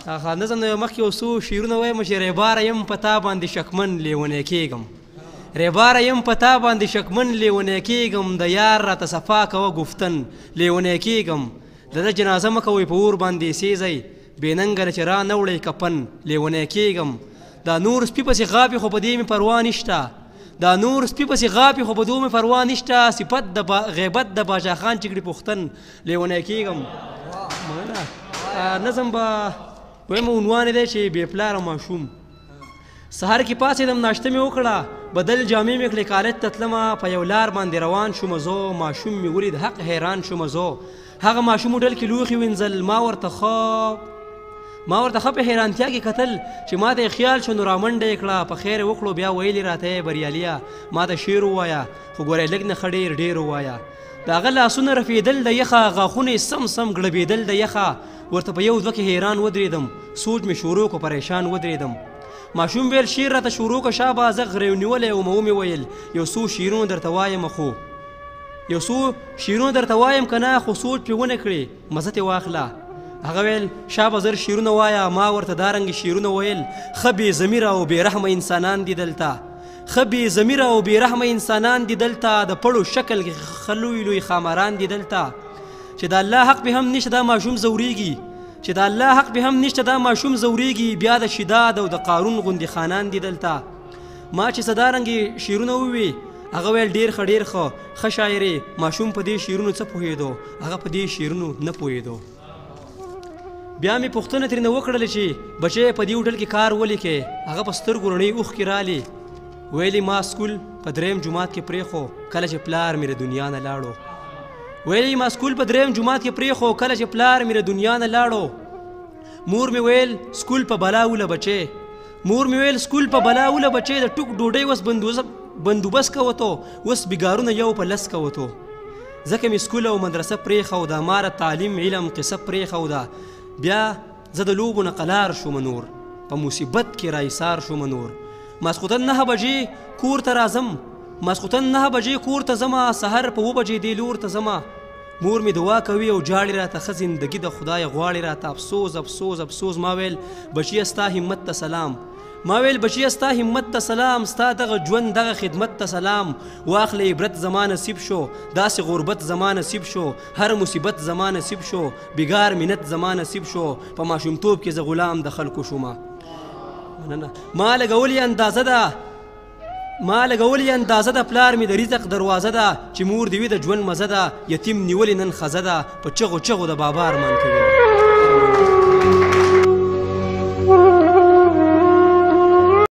نظم نه مخکې یو څو شعرونه وایم چې ریباره یم په تا باندې شکمن لیونی کېږم ریباره یم په تا باندې شکمن لیونی کېږم د یار راته صفا کوه گفتن لیونی کېږم د ده جنازه مه کوئ په اور باندې سیزئ بې ننګه چې را نه وړئ کفن لیونی کېږم دا نور سپي پسې غاپې خو په دې مې پروا نشته دا نور سپي پسې غاپې خو په دو مې پروا نشته صفت د غیبت د باچا خان چې کړي پوښتن لیونی کېږم نظم به ویم عنوان دی چې بې پلاره ماشوم سهار کې پاڅېدم ناشته مې وکړه بدل جامې مې کړې کالج ته تلمه په یو لار باندې روان شومه زه ماشوم مې ولید حق حیران شومه زه هغه ماشوم ډل کې لوښي وینځل ما ورته ښه په حیرانتیا کې کتل چې ما ته یې خیال شو نو رامنډه یې کړه په خیر وکړو بیا ویلې راته یې بریالیه ما ته شعر ووایه خو ګورې لږ نه ښه ډېر ووایه د هغه لاسونه رفېدل د یخه غاښونه یې سم ګړبېدل د یخه ورته په یو دوه کې حیران ودرېدم سوچ مې شروع کو پریشان ودرېدم ماشوم ویل شعر راته شروع که شابه زه غریو نیولی وم ومې ویل یو څو شعرونه درته وایم خو یو څو شعرونه درته وایم که نه خو سوچ پرې ونه کړې مزه ترې واخله هغه ویل شابه زر شعرونه وایه ما ورته دارنګې شعرونه ویل ښه بې ضمیره او بې رحمه انسانان دي دلته ښه بې ضمیره او بې رحمه انسانان دي دلته د پړو شکل کې ښه لوی خامران دي دلته چې د الله حق به هم نشته دا ماشوم زوریږي چې د الله حق به هم نشته دا ماشوم زوریږي بیا د شداد او د قارون غوندې خانان دي دلته ما چې څه شعرونه ووي هغه ویل ډېر ښه شاعرې ماشوم په دې شعرونو څه پوهېدو هغه په دې شعرونو نه پوهېدو بیا مې پوښتنه ترېنه وکړله چې بچی په دې هوټل کې کار ولیکې هغه په سترګو رڼۍ اوښکې رالې ویلې ما سکول په دریم جومات کې پرېښو کله چې پلار مې د دنیا نه لاړو ویلې ما سکول په دریم جومات کې پرېښو کله چې پلار مې د دنیا نه لاړو مور مې ویل سکول په بلا وله بچی د ټوک ډوډۍ اوس بندوبست کوتو اوس بګارونه یو په لس کوتو ځکه مې سکول او مدرسه پرېښوده ما را تعلیم علم قصه پرېښوده بیا زه د لوبو نه قلار شوم نور په مصیبت کې را ایثار شوم نور ماسخوتن 9 بجې کور ته راځم سحر په 2 بجې دې لور ته ځمه مور مې دعا کوي او جاړې راته ښه زندګي د خدای غواړي راته افسوس ما ویل بچیه ستا همت ته سلام ستا دغه ژوند دغه خدمت ته سلام واخله عبرت زما نصیب شو داسې غربت زما نصیب شو هر مصیبت زما نصیب شو بګار منت زما نصیب شو په ماشومتوب کې زه غلام د خلکو شومه ما لګولې اندازه ده پلار مې د رزق دروازه ده چې مور دې وي د ژوند مزه ده یتیم نیولې نن خزه ده په چغو د بابا ارمان کوي